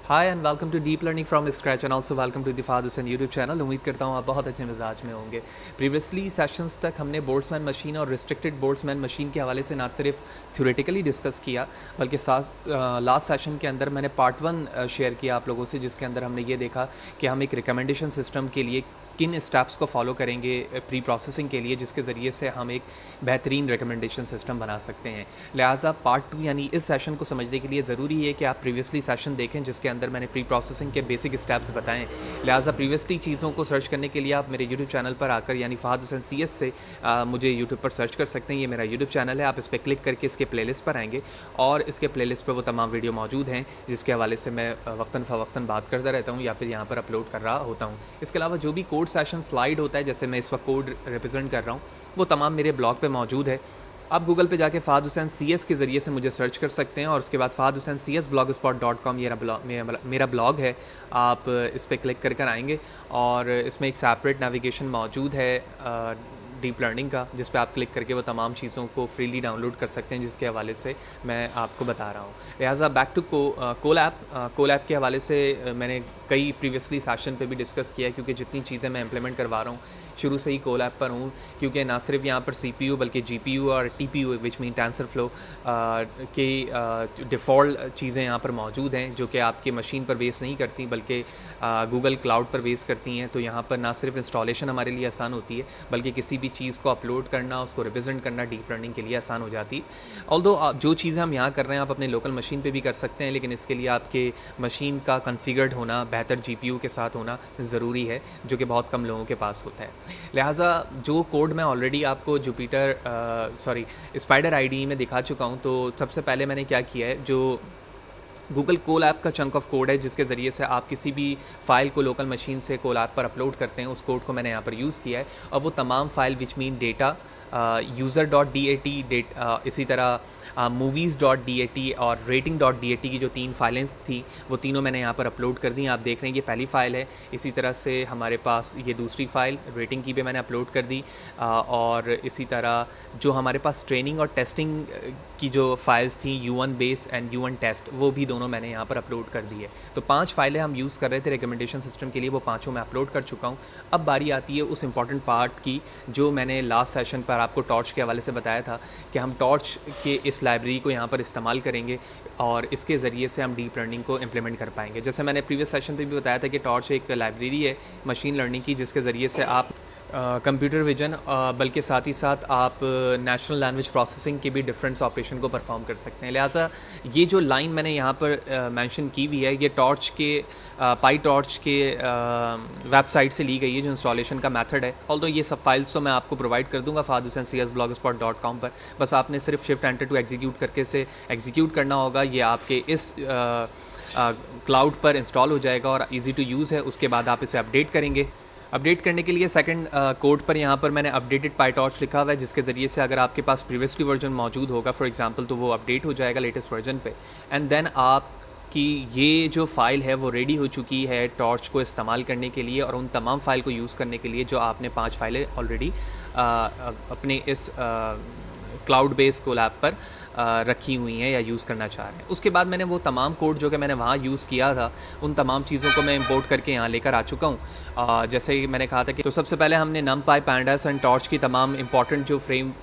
Hi and welcome to deep learning from scratch and also welcome to the Fahad Hussain YouTube channel. उम्मीद करता हूँ आप बहुत अच्छे मिजाज में होंगे। प्रीवियसली सेशंस तक हमने बोल्ट्जमैन मशीन और रिस्ट्रिक्टेड बोल्ट्जमैन मशीन के हवाले से ना सिर्फ थ्योरेटिकली डिस्कस किया बल्कि लास्ट सेशन के अंदर मैंने पार्ट 1 शेयर किया आप लोगों से, जिसके अंदर हमने ये देखा कि हम एक रिकमेंडेशन सिस्टम के लिए किन स्टेप्स को फॉलो करेंगे प्री प्रोसेसिंग के लिए, जिसके ज़रिए से हम एक बेहतरीन रिकमेंडेशन सिस्टम बना सकते हैं। लिहाजा पार्ट 2 यानी इस सेशन को समझने के लिए ज़रूरी है कि आप प्रीवियसली सेशन देखें जिसके अंदर मैंने प्री प्रोसेसिंग के बेसिक स्टेप्स बताएं। लिहाजा प्रीवियसली चीज़ों को सर्च करने के लिए आप मेरे यूट्यूब चैनल पर आकर यानी फहद हुसैन CS से मुझे यूट्यूब पर सर्च कर सकते हैं। ये मेरा यूट्यूब चैनल है, आप इस पर क्लिक करके इसके प्लेलिस्ट पर आएंगे और इसके प्लेलिस्ट पर वो तमाम वीडियो मौजूद हैं जिसके हवाले से मैं वक्तन फ़वक्तन बात करता रहता हूँ या फिर यहाँ पर अपलोड कर रहा होता हूँ। इसके अलावा जो भी कोड सेशन स्लाइड होता है, जैसे मैं इस वक्त कोड रिप्रेजेंट कर रहा हूँ, वो तमाम मेरे ब्लॉग पे मौजूद है। आप गूगल पे जाके फहद हुसैन CS के ज़रिए से मुझे सर्च कर सकते हैं और उसके बाद फहद हुसैन CS blogspot.com ये मेरा ब्लॉग है। आप इस पर क्लिक कर आएंगे और इसमें एक सेपरेट नेविगेशन मौजूद है डीप लर्निंग का, जिस पे आप क्लिक करके वो तमाम चीज़ों को फ्रीली डाउनलोड कर सकते हैं, जिसके हवाले से मैं आपको बता रहा हूँ। लिहाजा बैक टू कोलैप के हवाले से मैंने कई प्रीवियसली सेशन पे भी डिस्कस किया है, क्योंकि जितनी चीज़ें मैं इंप्लीमेंट करवा रहा हूँ शुरू से ही कोलैप पर हूँ, क्योंकि ना सिर्फ यहाँ पर CPU बल्कि GPU और TPU विच मीन टेंसरफ्लो के डिफ़ॉल्ट चीज़ें यहाँ पर मौजूद हैं जो कि आपके मशीन पर बेस नहीं करती बल्कि गूगल क्लाउड पर बेस करती हैं। तो यहाँ पर ना सिर्फ इंस्टॉलेशन हमारे लिए आसान होती है बल्कि किसी भी चीज़ को अपलोड करना, उसको रिप्रेजेंट करना डीप लर्निंग के लिए आसान हो जाती है। ऑल्दो जो चीज़ें हम यहाँ कर रहे हैं आप अपने लोकल मशीन पे भी कर सकते हैं, लेकिन इसके लिए आपके मशीन का कॉन्फ़िगर्ड होना, बेहतर GPU के साथ होना ज़रूरी है, जो कि बहुत कम लोगों के पास होता है। लिहाजा जो कोड मैं ऑलरेडी आपको स्पाइडर IDE में दिखा चुका हूँ, तो सबसे पहले मैंने क्या किया है, जो गूगल कोलैप का चंक ऑफ कोड है जिसके ज़रिए से आप किसी भी फ़ाइल को लोकल मशीन से कोलैप पर अपलोड करते हैं, उस कोड को मैंने यहाँ पर यूज़ किया है। और वो तमाम file which mean data user.dat इसी तरह movies.dat और rating.dat की जो 3 फाइलें थी वो तीनों मैंने यहाँ पर अपलोड कर दी। आप देख रहे हैं ये पहली फ़ाइल है। इसी तरह से हमारे पास ये दूसरी फ़ाइल रेटिंग की भी मैंने अपलोड कर दी और इसी तरह जो हमारे पास ट्रेनिंग और टेस्टिंग की जो फाइल्स थी U1 base and U1 test, वो भी दोनों मैंने यहाँ पर अपलोड कर दी है। तो 5 फाइलें हम यूज़ कर रहे थे रिकमेंडेशन सिस्टम के लिए, वो पाँचों मैं अपलोड कर चुका हूँ। अब बारी आती है उस इम्पॉर्टेंट पार्ट की जो मैंने लास्ट सेशन पर आपको टॉर्च के हवाले से बताया था कि हम टॉर्च के इस लाइब्रेरी को यहाँ पर इस्तेमाल करेंगे और इसके ज़रिए से हम डीप लर्निंग को इम्प्लीमेंट कर पाएंगे। जैसे मैंने प्रीवियस सेशन पे भी बताया था कि टॉर्च एक लाइब्रेरी है मशीन लर्निंग की, जिसके ज़रिए से आप कंप्यूटर विजन बल्कि साथ ही साथ आप नेचुरल लैंग्वेज प्रोसेसिंग के भी डिफरेंस ऑपरेशन को परफॉर्म कर सकते हैं। लिहाजा ये जो लाइन मैंने यहाँ पर मेंशन की हुई है, ये टॉर्च के पाई टॉर्च के वेबसाइट से ली गई है, जो इंस्टॉलेशन का मेथड है। ऑल्दो ये सब फाइल्स तो मैं आपको प्रोवाइड कर दूंगा फहद हुसैन CS blogspot.com पर, बस आपने सिर्फ शिफ्ट एंटर टू एग्जीक्यूट करके से एग्जीक्यूट करना होगा। ये आपके इस क्लाउड पर इंस्टॉल हो जाएगा और ईजी टू यूज़ है। उसके बाद आप इसे अपडेट करेंगे। अपडेट करने के लिए सेकंड कोड पर यहाँ पर मैंने अपडेटेड पाईटॉर्च लिखा हुआ है, जिसके ज़रिए से अगर आपके पास प्रीवियसली वर्जन मौजूद होगा फॉर एग्जांपल, तो वो अपडेट हो जाएगा लेटेस्ट वर्जन पे। एंड देन आपकी ये जो फ़ाइल है वो रेडी हो चुकी है टॉर्च को इस्तेमाल करने के लिए और उन तमाम फ़ाइल को यूज़ करने के लिए जो आपने 5 फाइलें ऑलरेडी अपने इस क्लाउड बेस कोलैप पर रखी हुई हैं या यूज़ करना चाह रहे हैं। उसके बाद मैंने वो तमाम कोड जो कि मैंने वहाँ यूज़ किया था, उन तमाम चीज़ों को मैं इंपोर्ट करके यहाँ लेकर आ चुका हूँ। जैसे मैंने कहा था कि तो सबसे पहले हमने numpy, pandas एंड टॉर्च की तमाम इंपॉर्टेंट जो फ्रेम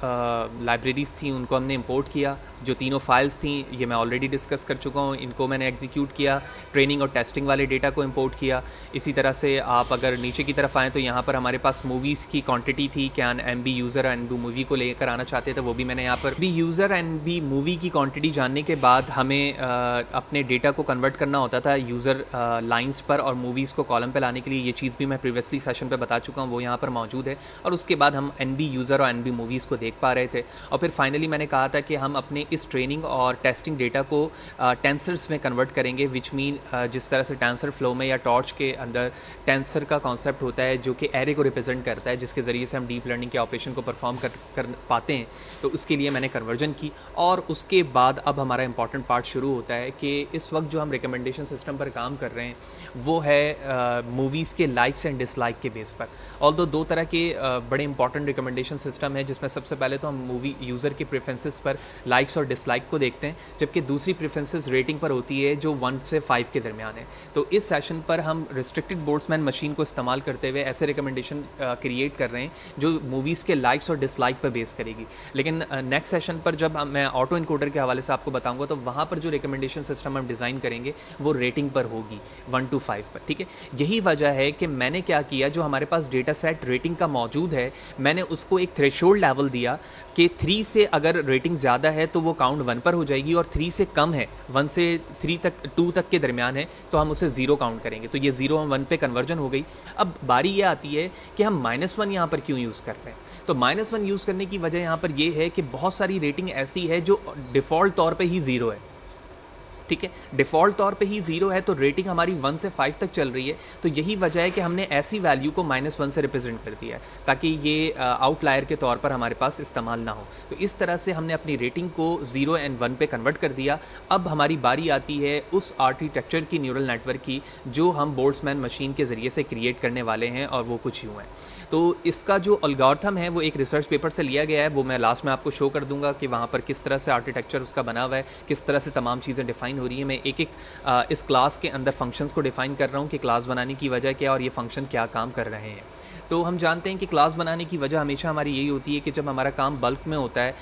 लाइब्रेरीज़ थी उनको हमने इंपोर्ट किया। जो तीनों फाइल्स थी ये मैं ऑलरेडी डिस्कस कर चुका हूँ, इनको मैंने एग्जीक्यूट किया। ट्रेनिंग और टेस्टिंग वाले डेटा को इंपोर्ट किया। इसी तरह से आप अगर नीचे की तरफ आएँ तो यहाँ पर हमारे पास मूवीज़ की क्वांटिटी थी, क्या MB यूज़र MB मूवी को लेकर आना चाहते थे, वो भी मैंने यहाँ पर भी यूज़र MB मूवी की क्वांटिटी जानने के बाद हमें अपने डेटा को कन्वर्ट करना होता था यूज़र लाइंस पर और मूवीज़ को कॉलम पे लाने के लिए। ये चीज़ भी मैं प्रीवियसली सेशन पे बता चुका हूँ, वो यहाँ पर मौजूद है। और उसके बाद हम NB यूज़र और NB मूवीज़ को देख पा रहे थे। और फिर फाइनली मैंने कहा था कि हम अपने इस ट्रेनिंग और टेस्टिंग डेटा को टेंसर्स में कन्वर्ट करेंगे, विच मीन जिस तरह से टेंसर फ्लो में या टॉर्च के अंदर टेंसर का कॉन्सेप्ट होता है जो कि एरे को रिप्रेजेंट करता है, जिसके ज़रिए से हम डीप लर्निंग के ऑपरेशन को परफॉर्म कर पाते हैं। तो उसके लिए मैंने कन्वर्जन की और उसके बाद अब हमारा इंपॉर्टेंट पार्ट शुरू होता है कि इस वक्त जो हम रिकमेंडेशन सिस्टम पर काम कर रहे हैं वो है मूवीज़ के लाइक्स एंड डिसलाइक के बेस पर। ऑल्दो 2 तरह के बड़े इंपॉर्टेंट रिकमेंडेशन सिस्टम है, जिसमें सबसे पहले तो हम मूवी यूज़र के प्रेफरेंसेस पर लाइक्स और डिसलाइक को देखते हैं, जबकि दूसरी प्रेफरेंसेस रेटिंग पर होती है जो 1 से 5 के दरमियान है। तो इस सेशन पर हम रिस्ट्रिक्टेड बोल्ट्जमैन मशीन को इस्तेमाल करते हुए ऐसे रिकमेंडेशन क्रिएट कर रहे हैं जो मूवीज़ के लाइक्स और डिसलाइक पर बेस करेगी। लेकिन नेक्स्ट सेशन पर जब मैं ऑटो इनकोडर के हवाले से आपको बताऊंगा तो वहाँ पर जो रिकमेंडेशन सिस्टम हम डिज़ाइन करेंगे वो रेटिंग पर होगी 1 to 5 पर, ठीक है। यही वजह है कि मैंने क्या किया, जो हमारे पास डेटा सेट रेटिंग का मौजूद है मैंने उसको एक थ्रेशोल्ड लेवल दिया कि 3 से अगर रेटिंग ज़्यादा है तो वो काउंट 1 पर हो जाएगी, और 3 से कम है, 1 से 3 तक 2 तक के दरमियान है तो हम उसे 0 काउंट करेंगे। तो ये 0 और 1 पे कन्वर्जन हो गई। अब बारी ये आती है कि हम -1 यहाँ पर क्यों यूज़ कर रहे हैं। तो -1 यूज़ करने की वजह यहाँ पर ये है कि बहुत सारी रेटिंग ऐसी है जो डिफ़ॉल्ट तौर पर ही 0 है, ठीक है। डिफ़ॉल्ट तौर पे ही 0 है तो रेटिंग हमारी 1 से 5 तक चल रही है। तो यही वजह है कि हमने ऐसी वैल्यू को -1 से रिप्रेजेंट कर दिया है ताकि ये आउटलायर के तौर पर हमारे पास इस्तेमाल ना हो। तो इस तरह से हमने अपनी रेटिंग को 0 और 1 पे कन्वर्ट कर दिया। अब हमारी बारी आती है उस आर्किटेक्चर की, न्यूरल नेटवर्क की, जो हम बोल्ट्जमैन मशीन के ज़रिए से क्रिएट करने वाले हैं, और वो कुछ यूँ है। तो इसका जो एल्गोरिथम है वो एक रिसर्च पेपर से लिया गया है, वो मैं लास्ट में आपको शो कर दूंगा कि वहाँ पर किस तरह से आर्किटेक्चर उसका बना हुआ है, किस तरह से तमाम चीज़ें डिफ़ाइन हो रही हैं। मैं एक इस क्लास के अंदर फंक्शंस को डिफ़ाइन कर रहा हूँ कि क्लास बनाने की वजह क्या है और ये फंक्शन क्या काम कर रहे हैं। तो हम जानते हैं कि क्लास बनाने की वजह हमेशा हमारी यही होती है कि जब हमारा काम बल्क में होता है,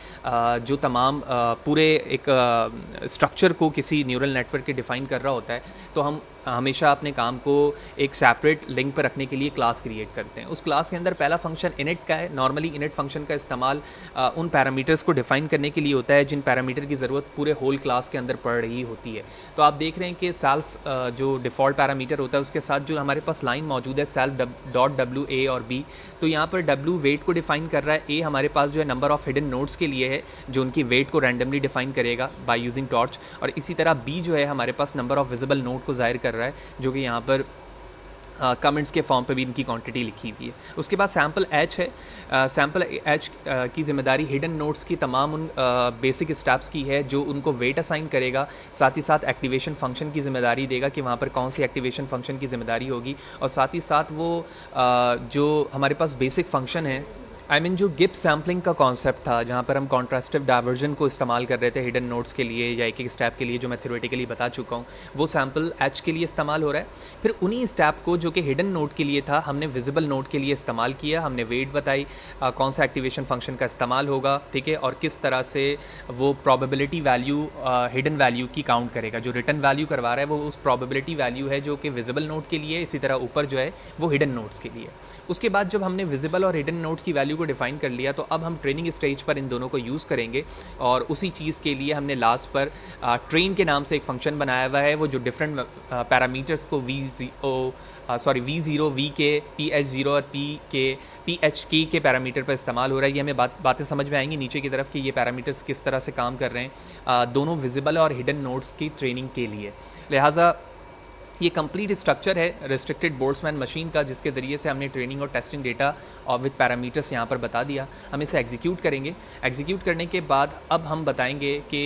जो तमाम पूरे एक स्ट्रक्चर को किसी न्यूरल नेटवर्क के डिफ़ाइन कर रहा होता है, तो हम हमेशा अपने काम को एक सेपरेट लिंक पर रखने के लिए क्लास क्रिएट करते हैं। उस क्लास के अंदर पहला फंक्शन इनिट का है। नॉर्मली इनिट फंक्शन का इस्तेमाल उन पैरामीटर्स को डिफ़ाइन करने के लिए होता है जिन पैरामीटर की ज़रूरत पूरे होल क्लास के अंदर पड़ रही होती है। तो आप देख रहे हैं कि सेल्फ जो डिफ़ॉल्ट पैरामीटर होता है उसके साथ जो हमारे पास लाइन मौजूद है self.w a और b, तो यहाँ पर w वेट को डिफ़ाइन कर रहा है, a हमारे पास जो है नंबर ऑफ़ हिडन नोड्स के लिए है जो उनकी वेट को रैंडमली डिफ़ाइन करेगा बाय यूजिंग टॉर्च, और इसी तरह b जो है हमारे पास नंबर ऑफ़ विजिबल नोड को ज़ाहिर कर रहा है जो कि यहाँ पर कमेंट्स के फॉर्म पे भी इनकी क्वांटिटी लिखी हुई है। उसके बाद सैम्पल एच है। सैम्पल एच की ज़िम्मेदारी हिडन नोड्स की तमाम उन बेसिक स्टेप्स की है जो उनको वेट असाइन करेगा, साथ ही साथ एक्टिवेशन फंक्शन की ज़िम्मेदारी देगा कि वहाँ पर कौन सी एक्टिवेशन फंक्शन की ज़िम्मेदारी होगी, और साथ ही साथ वो जो हमारे पास बेसिक फंक्शन है, जो गिब्स सैम्पलिंग का कॉन्सेप्ट था जहाँ पर हम कॉन्ट्रास्टिव डाइवर्जन को इस्तेमाल कर रहे थे हिडन नोड्स के लिए या एक स्टेप के लिए, जो मैं थ्योरेटिकली बता चुका हूँ, वो सैम्पल एच के लिए इस्तेमाल हो रहा है। फिर उन्हीं स्टेप को जो कि हिडन नोड के लिए था हमने विजिबल नोड के लिए इस्तेमाल किया। हमने वेट बताई, कौन सा एक्टिवेशन फंक्शन का इस्तेमाल होगा, ठीक है, और किस तरह से वो प्रोबेबिलिटी वैल्यू हिडन वैल्यू की काउंट करेगा। जो रिटर्न वैल्यू करवा रहा है वो उस प्रोबेबिलिटी वैल्यू है जो कि विजिबल नोड के लिए, इसी तरह ऊपर जो है वो हिडन नोड्स के लिए। उसके बाद जब हमने विजिबल और हिडन नोड्स की वैल्यू को डिफाइन कर लिया तो अब हम ट्रेनिंग स्टेज पर इन दोनों को यूज़ करेंगे, और उसी चीज़ के लिए हमने लास्ट पर ट्रेन के नाम से एक फंक्शन बनाया हुआ है, वो जो डिफरेंट पैरामीटर्स को V0, VK, PH0 और PHK के पैरामीटर पर इस्तेमाल हो रहा है। ये हमें बातें समझ में आएंगी नीचे की तरफ कि ये पैरामीटर्स किस तरह से काम कर रहे हैं दोनों विजिबल और हिडन नोड्स की ट्रेनिंग के लिए। लिहाजा ये कंप्लीट स्ट्रक्चर है रिस्ट्रिक्टेड बोल्ट्जमैन मशीन का, जिसके ज़रिए से हमने ट्रेनिंग और टेस्टिंग डेटा और विद पैरामीटर्स यहाँ पर बता दिया। हम इसे एग्जीक्यूट करेंगे। एग्जीक्यूट करने के बाद अब हम बताएंगे कि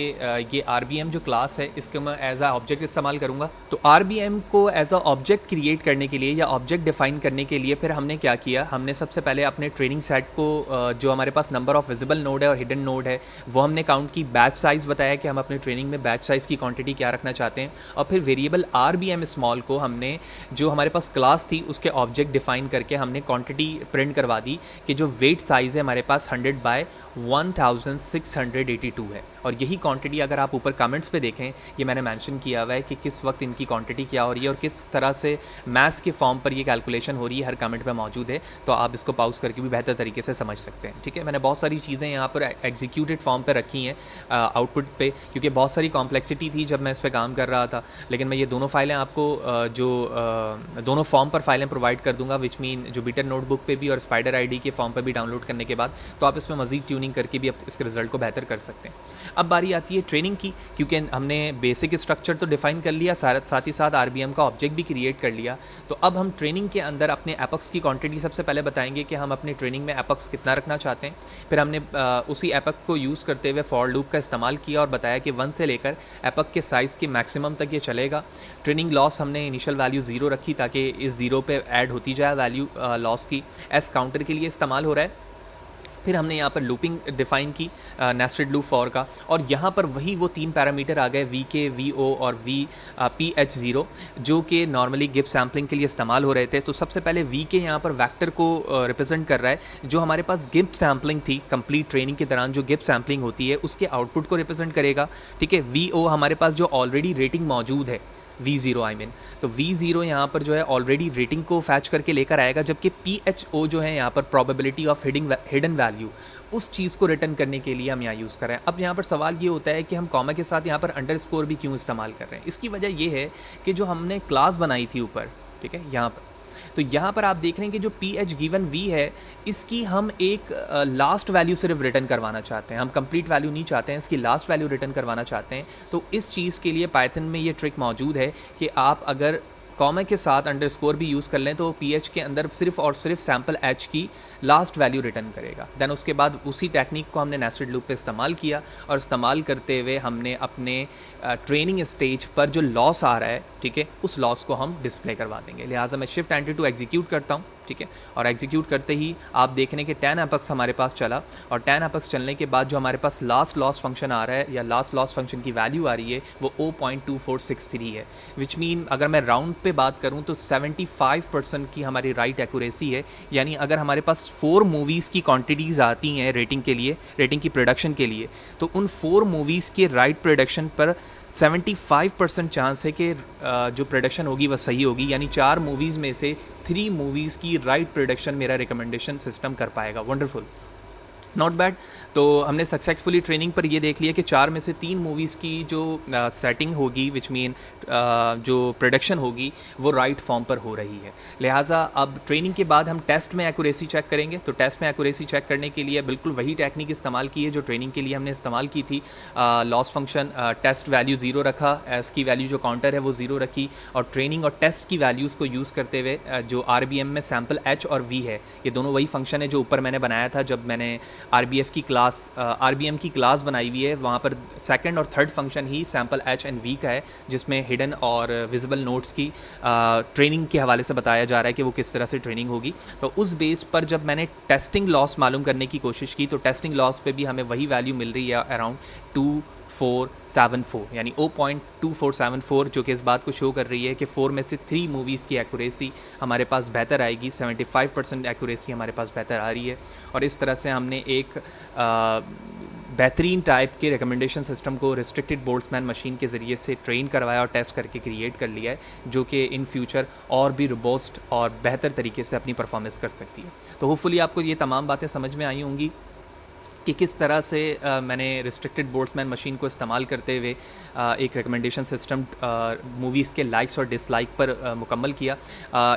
ये RBM जो क्लास है इसको मैं एज आ ऑब्जेक्ट इस्तेमाल करूँगा। तो RBM को एज आ ऑब्जेक्ट क्रिएट करने के लिए या ऑब्जेक्ट डिफाइन करने के लिए फिर हमने क्या किया, हमने सबसे पहले अपने ट्रेनिंग सेट को जो हमारे पास नंबर ऑफ़ विजिबल नोड है और हिडन नोड है वो हमने काउंट की। बैच साइज़ बताया कि हम अपने ट्रेनिंग में बैच साइज़ की क्वान्टिटी क्या रखना चाहते हैं, और फिर वेरिएबल RBM स्मॉल को हमने जो हमारे पास क्लास थी उसके ऑब्जेक्ट डिफाइन करके हमने क्वांटिटी प्रिंट करवा दी कि जो वेट साइज़ है हमारे पास 100 बाय 1682 है। और यही क्वांटिटी अगर आप ऊपर कमेंट्स पे देखें ये मैंने मेंशन किया हुआ है कि किस वक्त इनकी क्वांटिटी क्या हो रही है और किस तरह से मैथ्स के फॉर्म पर ये कैलकुलेशन हो रही है, हर कमेंट पे मौजूद है, तो आप इसको पॉज करके भी बेहतर तरीके से समझ सकते हैं। ठीक है, मैंने बहुत सारी चीज़ें यहाँ पर एग्जीक्यूटेड फॉर्म पर रखी हैं आउटपुट पे, क्योंकि बहुत सारी कॉम्प्लेक्सिटी थी जब मैं इस पर काम कर रहा था। लेकिन मैं ये दोनों फाइलें आपको जो दोनों फॉर्म पर फाइलें प्रोवाइड कर दूंगा, विच मीन जो बीटर नोटबुक पे भी और स्पाइडर आईडी के फॉर्म पर भी डाउनलोड करने के बाद, तो आप इसमें मजीद ट्यूनिंग करके भी इसके रिजल्ट को बेहतर कर सकते हैं। अब बारी आती है ट्रेनिंग की, क्योंकि हमने बेसिक स्ट्रक्चर तो डिफाइन कर लिया, साथ ही साथ RBM का ऑब्जेक्ट भी क्रिएट कर लिया। तो अब हम ट्रेनिंग के अंदर अपने एपक्स की क्वांटिटी सबसे पहले बताएंगे कि हम अपने ट्रेनिंग में एपक्स कितना रखना चाहते हैं। फिर हमने उसी एपक को यूज़ करते हुए फॉर लूप का इस्तेमाल किया और बताया कि 1 से लेकर एपक के साइज़ के मैक्सिमम तक ये चलेगा। ट्रेनिंग लॉस हमने इनिशियल वैल्यू 0 रखी ताकि इस 0 पे ऐड होती जाए वैल्यू लॉस की। एस काउंटर के लिए इस्तेमाल हो रहा है। फिर हमने यहाँ पर लूपिंग डिफ़ाइन की नेस्टेड लूप फॉर का, और यहाँ पर वही वो 3 पैरामीटर आ गए वी के, वी ओ और वी पी एच ज़ीरो, जो कि नॉर्मली गिब सैम्पलिंग के लिए इस्तेमाल हो रहे थे। तो सबसे पहले वी के यहाँ पर वैक्टर को रिप्रेजेंट कर रहा है, जो हमारे पास गिब सैम्पलिंग थी कंप्लीट ट्रेनिंग के दौरान जो गिब सैम्पलिंग होती है उसके आउटपुट को रिप्रेजेंट करेगा। ठीक है, वी ओ हमारे पास जो ऑलरेडी रेटिंग मौजूद है, V0 आई मीन, तो V0 यहाँ पर जो है ऑलरेडी रेटिंग को फैच करके लेकर आएगा, जबकि PHO जो है यहाँ पर प्रोबेबिलिटी ऑफ हिडन वैल्यू, उस चीज़ को रिटर्न करने के लिए हम यहाँ यूज़ कर रहे हैं। अब यहाँ पर सवाल ये होता है कि हम कॉमा के साथ यहाँ पर अंडरस्कोर भी क्यों इस्तेमाल कर रहे हैं। इसकी वजह ये है कि जो हमने क्लास बनाई थी ऊपर, ठीक है, यहाँ पर, तो यहाँ पर आप देख रहे हैं कि जो PH गिवन V है, इसकी हम एक लास्ट वैल्यू सिर्फ रिटर्न करवाना चाहते हैं, हम कंप्लीट वैल्यू नहीं चाहते हैं, इसकी लास्ट वैल्यू रिटर्न करवाना चाहते हैं। तो इस चीज़ के लिए पाइथन में ये ट्रिक मौजूद है कि आप अगर कॉमा के साथ अंडरस्कोर भी यूज़ कर लें तो PH के अंदर सिर्फ और सिर्फ सैम्पल H की लास्ट वैल्यू रिटर्न करेगा। देन उसके बाद उसी टेक्निक को हमने नेस्टेड लूप पे इस्तेमाल किया, और इस्तेमाल करते हुए हमने अपने ट्रेनिंग स्टेज पर जो लॉस आ रहा है, ठीक है, उस लॉस को हम डिस्प्ले करवा देंगे। लिहाजा मैं शिफ्ट एंटर टू एग्जीक्यूट करता हूँ, ठीक है, और एग्जीक्यूट करते ही आप देख रहे हैं कि 10 एपक्स हमारे पास चला, और 10 एपक्स चलने के बाद जो हमारे पास लास्ट लॉस फंक्शन आ रहा है या लास्ट लॉस फंक्शन की वैल्यू आ रही है वो 0.2463 है, विच मीन अगर मैं राउंड पे बात करूं तो 75% की हमारी राइट एक्यूरेसी है। यानी अगर हमारे पास 4 मूवीज़ की क्वांटिटीज़ आती हैं रेटिंग के लिए, रेटिंग की प्रोडक्शन के लिए, तो उन 4 मूवीज़ के राइट प्रोडक्शन पर 75% चांस है कि जो प्रोडक्शन होगी वह सही होगी। यानी 4 मूवीज़ में से 3 मूवीज़ की राइट प्रोडक्शन मेरा रिकमेंडेशन सिस्टम कर पाएगा। Wonderful, not bad. तो हमने सक्सेसफुली ट्रेनिंग पर ये देख लिया कि 4 में से 3 मूवीज़ की जो सेटिंग होगी, विच मीन जो प्रोडक्शन होगी, वो राइट फॉर्म पर हो रही है। लिहाजा अब ट्रेनिंग के बाद हम टेस्ट में एक्यूरेसी चेक करेंगे। तो टेस्ट में एक्यूरेसी चेक करने के लिए बिल्कुल वही टेक्निक इस्तेमाल की है जो ट्रेनिंग के लिए हमने इस्तेमाल की थी। लॉस फंक्शन टेस्ट वैल्यू 0 रखा, एस की वैल्यू जो काउंटर है वो 0 रखी, और ट्रेनिंग और टेस्ट की वैल्यूज़ को यूज़ करते हुए जो RBM में सैम्पल H और V है, ये दोनों वही फंक्शन है जो ऊपर मैंने बनाया था जब मैंने RBM की क्लास बनाई हुई है। वहाँ पर सेकंड और third function he sample H and V का है, जिसमें हिडन और विजिबल नोट्स की ट्रेनिंग के हवाले से बताया जा रहा है कि वो किस तरह से ट्रेनिंग होगी। तो उस बेस पर जब मैंने टेस्टिंग लॉस मालूम करने की कोशिश की, तो टेस्टिंग लॉस पे भी हमें वही वैल्यू मिल रही है, अराउंड 2474, यानी 0.2474, जो कि इस बात को शो कर रही है कि 4 में से 3 मूवीज़ की एक्यूरेसी हमारे पास बेहतर आएगी। 75% एक्यूरेसी हमारे पास बेहतर आ रही है, और इस तरह से हमने एक बेहतरीन टाइप के रिकमेंडेशन सिस्टम को रिस्ट्रिक्टेड बोल्ट्जमैन मशीन के ज़रिए से ट्रेन करवाया और टेस्ट करके क्रिएट कर लिया है, जो कि इन फ्यूचर और भी रोबस्ट और बेहतर तरीके से अपनी परफॉर्मेंस कर सकती है। तो होपफुली आपको ये तमाम बातें समझ में आई होंगी कि किस तरह से मैंने रिस्ट्रिक्टेड बोल्ट्जमैन मशीन को इस्तेमाल करते हुए एक रिकमेंडेशन सिस्टम मूवीज़ के लाइक्स और डिसलाइक पर मुकम्मल किया।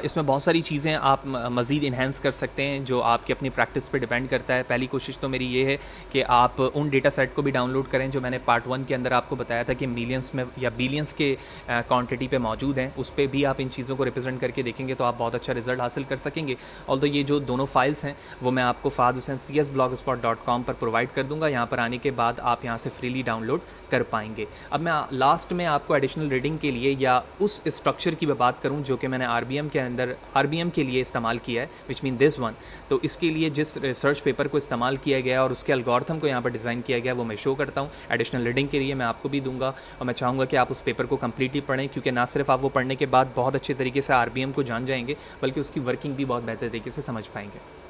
इसमें बहुत सारी चीज़ें आप मज़ीद इन्हेंस कर सकते हैं, जो आपकी अपनी प्रैक्टिस पे डिपेंड करता है। पहली कोशिश तो मेरी ये है कि आप उन डेटा सेट को भी डाउनलोड करें जो मैंने पार्ट 1 के अंदर आपको बताया था कि मिलियंस में या बिलियंस के क्वान्टिटी पे मौजूद हैं। उस पर भी आप इन चीज़ों को रिप्रेजेंट करके देखेंगे तो आप बहुत अच्छा रिजल्ट हासिल कर सकेंगे। ऑल्दो ये जो दोनों फाइल्स हैं वो मैं आपको fahadhusain.cs blogspot.com पर प्रोवाइड कर दूंगा। यहाँ पर आने के बाद आप यहाँ से फ्रीली डाउनलोड कर पाएंगे। अब मैं लास्ट में आपको एडिशनल रीडिंग के लिए या उस स्ट्रक्चर की बात करूँ जो कि मैंने RBM के अंदर RBM के लिए इस्तेमाल किया है, विच मीन दिस वन, तो इसके लिए जिस रिसर्च पेपर को इस्तेमाल किया गया और उसके एल्गोरिथम को यहाँ पर डिज़ाइन किया गया वो मैं शो करता हूँ। एडिशनल रीडिंग के लिए मैं आपको भी दूंगा, और मैं चाहूँगा कि आप उस पेपर को कम्प्लीटली पढ़ें, क्योंकि ना सिर्फ आप वो पढ़ने के बाद बहुत अच्छे तरीके से RBM को जान जाएंगे, बल्कि उसकी वर्किंग भी बहुत बेहतर तरीके से समझ पाएंगे।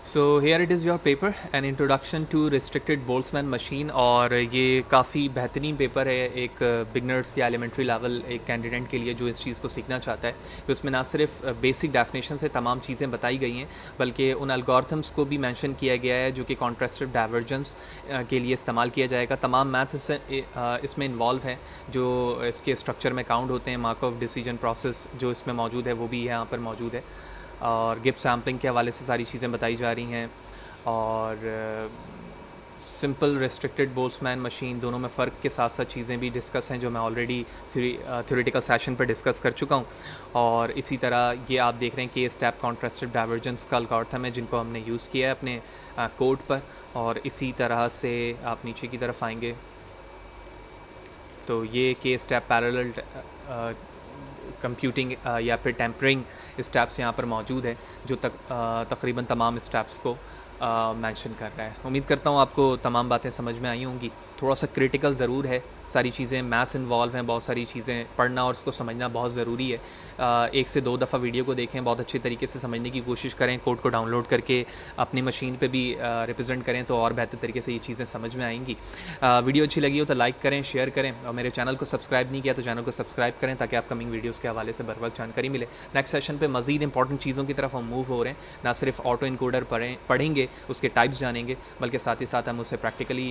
So here it is your paper, an introduction to restricted Boltzmann machine. और ये काफ़ी बेहतरीन पेपर है एक बिगनर्स या एलिमेंट्री लेवल एक कैंडिडेट के लिए जो इस चीज़ को सीखना चाहता है। तो इसमें ना सिर्फ बेसिक डेफिनेशन से तमाम चीज़ें बताई गई हैं, बल्कि उन एल्गोरिथम्स को भी मेंशन किया गया है जो कि कॉन्ट्रास्टिव डाइवर्जेंस के लिए इस्तेमाल किया जाएगा। तमाम मैथ्स इसमें इन्वॉल्व हैं जो इसके स्ट्रक्चर में काउंट होते हैं। मार्कोव डिसीजन प्रोसेस जो इसमें मौजूद है वो भी यहाँ पर मौजूद है, और गिब सैम्पलिंग के हवाले से सारी चीज़ें बताई जा रही हैं। और सिंपल रिस्ट्रिक्टेड बोल्ट्जमैन मशीन दोनों में फ़र्क के साथ साथ चीज़ें भी डिस्कस हैं जो मैं ऑलरेडी थ्योरेटिकल सेशन पर डिस्कस कर चुका हूँ। और इसी तरह ये आप देख रहे हैं कि स्टेप कॉन्ट्रास्टिव डाइवर्जेंस का एल्गोरिथम है जिनको हमने यूज़ किया है अपने कोड पर। और इसी तरह से आप नीचे की तरफ आएंगे तो ये के स्टेप पैरेलल कंप्यूटिंग या फिर टेम्परिंग स्टेप्स यहाँ पर मौजूद है, जो तकरीबन तमाम स्टेप्स को मेंशन कर रहा है। उम्मीद करता हूँ आपको तमाम बातें समझ में आई होंगी। थोड़ा सा क्रिटिकल ज़रूर है, सारी चीज़ें मैथ्स इन्वॉल्व हैं, बहुत सारी चीज़ें पढ़ना और उसको समझना बहुत ज़रूरी है। एक से दो दफ़ा वीडियो को देखें, बहुत अच्छे तरीके से समझने की कोशिश करें, कोड को डाउनलोड करके अपनी मशीन पे भी रिप्रेजेंट करें तो और बेहतर तरीके से ये चीज़ें समझ में आएंगी। वीडियो अच्छी लगी हो तो लाइक करें, शेयर करें, और मेरे चैनल को सब्सक्राइब नहीं किया तो चैनल को सब्सक्राइब करें ताकि अपकमिंग वीडियोज़ के हवाले से बर वक्त जानकारी मिले। नेक्स्ट सेशन पे मज़ीद इंपॉर्टेंट चीज़ों की तरफ हम मूव हो रहे हैं, ना सिर्फ ऑटो इनकोडर पढ़ेंगे, उसके टाइप्स जानेंगे, बल्कि साथ ही साथ हम उसे प्रैक्टिकली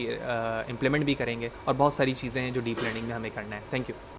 इम्प्लीमेंट भी करेंगे, और बहुत सारी चीज़ें हैं जो डीप लर्निंग में हमें करना है। Thank you.